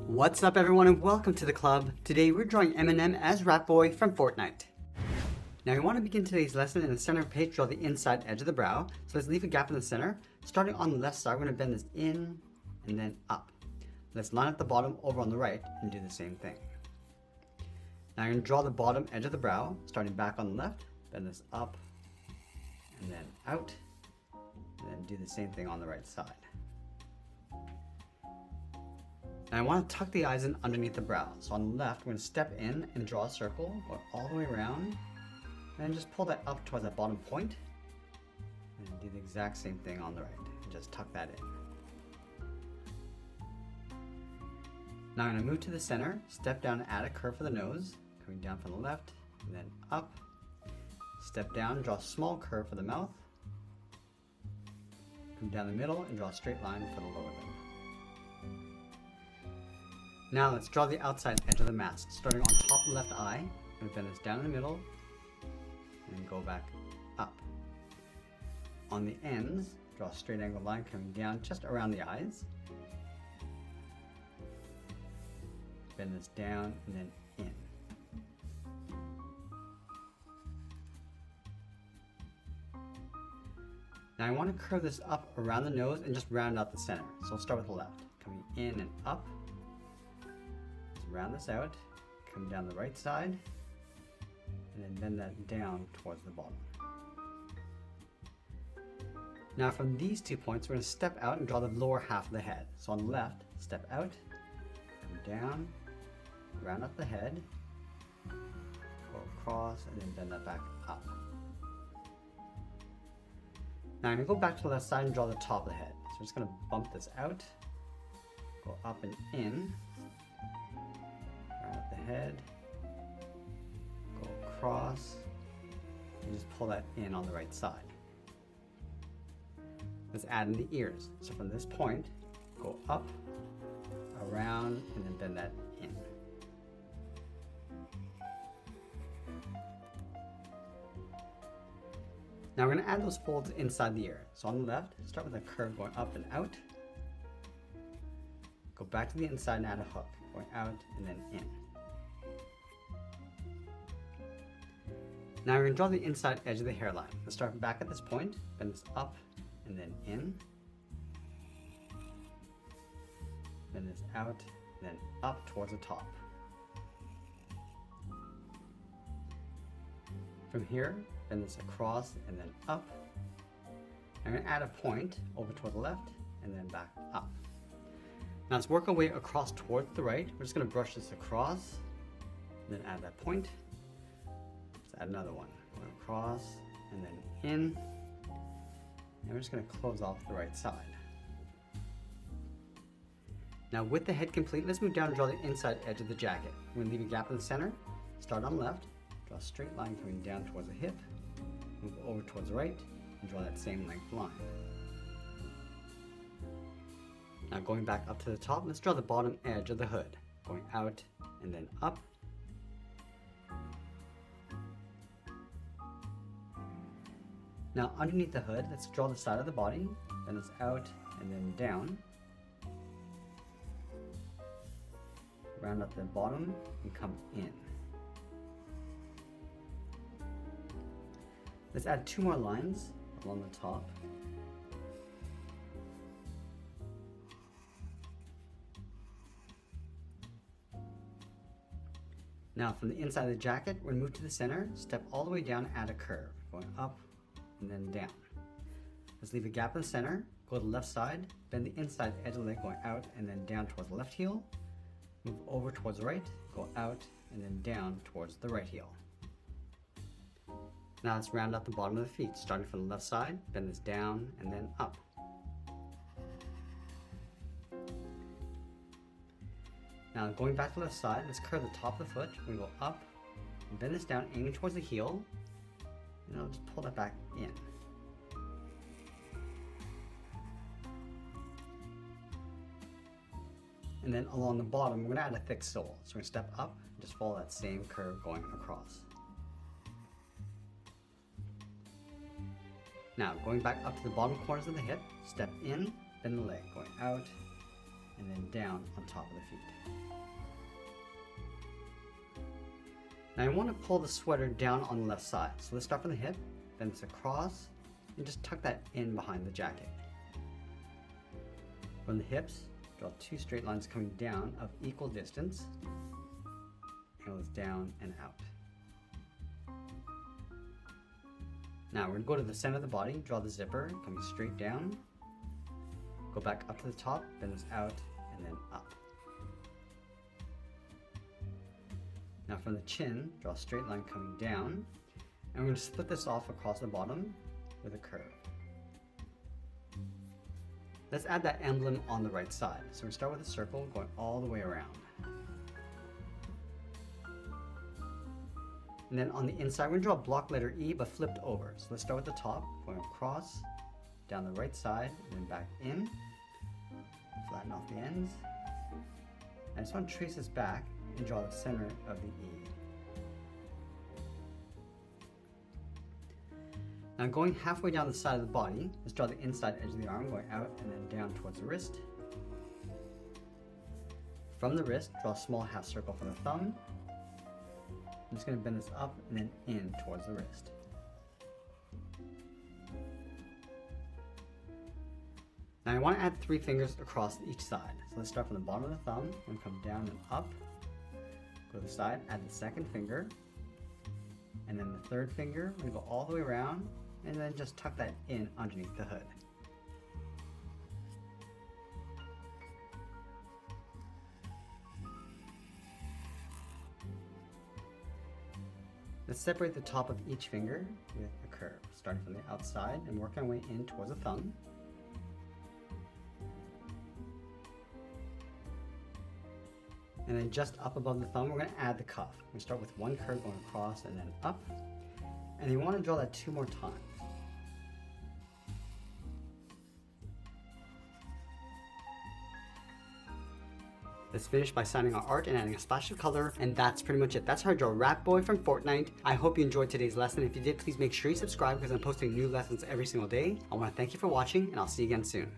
What's up everyone and welcome to the club. Today we're drawing Eminem as Rat Boy from Fortnite. Now we want to begin today's lesson in the center of the page, draw the inside edge of the brow. So let's leave a gap in the center. Starting on the left side, we're going to bend this in and then up. Let's line up the bottom over on the right and do the same thing. Now you're going to draw the bottom edge of the brow, starting back on the left, bend this up and then out, and then do the same thing on the right side. Now I want to tuck the eyes in underneath the brow. So on the left, we're going to step in and draw a circle, go all the way around, and then just pull that up towards that bottom point, and do the exact same thing on the right, and just tuck that in. Now I'm going to move to the center, step down and add a curve for the nose, coming down from the left, and then up, step down, draw a small curve for the mouth, come down the middle and draw a straight line for the lower lip. Now let's draw the outside edge of the mask. Starting on top of the left eye, I'm going to bend this down in the middle and go back up. On the ends, draw a straight angle line coming down just around the eyes. Bend this down and then in. Now I want to curve this up around the nose and just round out the center. So I'll start with the left, coming in and up. Round this out, come down the right side, and then bend that down towards the bottom. Now from these 2 points, we're going to step out and draw the lower half of the head. So on the left, step out, come down, round up the head, go across, and then bend that back up. Now I'm going to go back to the left side and draw the top of the head. So I'm just going to bump this out, go up and in, round up the head, go across, and just pull that in on the right side. Let's add in the ears. So from this point, go up, around, and then bend that in. Now we're going to add those folds inside the ear. So on the left, start with a curve going up and out. Go back to the inside and add a hook, going out and then in. Now we're going to draw the inside edge of the hairline. Let's start back at this point, bend this up and then in. Bend this out, and then up towards the top. From here, bend this across and then up. I'm going to add a point over toward the left and then back up. Now let's work our way across towards the right. We're just going to brush this across, and then add that point. Let's add another one. Going across and then in. And we're just going to close off the right side. Now with the head complete, let's move down and draw the inside edge of the jacket. We're going to leave a gap in the center. Start on the left, draw a straight line coming down towards the hip, move over towards the right, and draw that same length line. Now going back up to the top, let's draw the bottom edge of the hood, going out and then up. Now underneath the hood, let's draw the side of the body, then it's out and then down. Round up the bottom and come in. Let's add 2 more lines along the top. Now from the inside of the jacket, we're going to move to the center, step all the way down and add a curve, going up and then down. Let's leave a gap in the center, go to the left side, bend the inside edge of the leg going out and then down towards the left heel, move over towards the right, go out and then down towards the right heel. Now let's round out the bottom of the feet, starting from the left side, bend this down and then up. Now going back to the left side, let's curve the top of the foot. We go up, and bend this down, aiming towards the heel, and I'll just pull that back in. And then along the bottom, we're going to add a thick sole. So we're going to step up and just follow that same curve going across. Now going back up to the bottom corners of the hip, step in, bend the leg, going out, and then down on top of the feet. Now I want to pull the sweater down on the left side. So let's start from the hip, then it's across, and just tuck that in behind the jacket. From the hips, draw 2 straight lines coming down of equal distance. Goes down and out. Now we're going to go to the center of the body, draw the zipper, coming straight down. Go back up to the top, bend this out, and then up. Now from the chin, draw a straight line coming down. And we're going to split this off across the bottom with a curve. Let's add that emblem on the right side. So we start with a circle going all the way around. And then on the inside, we're going to draw a block letter E, but flipped over. So let's start with the top, going across, down the right side, and then back in. Flatten off the ends. I just want to trace this back and draw the center of the E. Now going halfway down the side of the body, let's draw the inside edge of the arm, going out and then down towards the wrist. From the wrist, draw a small half circle from the thumb. I'm just going to bend this up and then in towards the wrist. Now I want to add 3 fingers across each side. So let's start from the bottom of the thumb and come down and up. Go to the side, add the second finger, and then the third finger. We're going to go all the way around and then just tuck that in underneath the hood. Let's separate the top of each finger with a curve, starting from the outside and work our way in towards the thumb. And then just up above the thumb, we're going to add the cuff. We start with one curve going across and then up. And you want to draw that 2 more times. Let's finish by signing our art and adding a splash of color, and that's pretty much it. That's how I draw Rat Boy from Fortnite. I hope you enjoyed today's lesson. If you did, please make sure you subscribe because I'm posting new lessons every single day. I want to thank you for watching, and I'll see you again soon.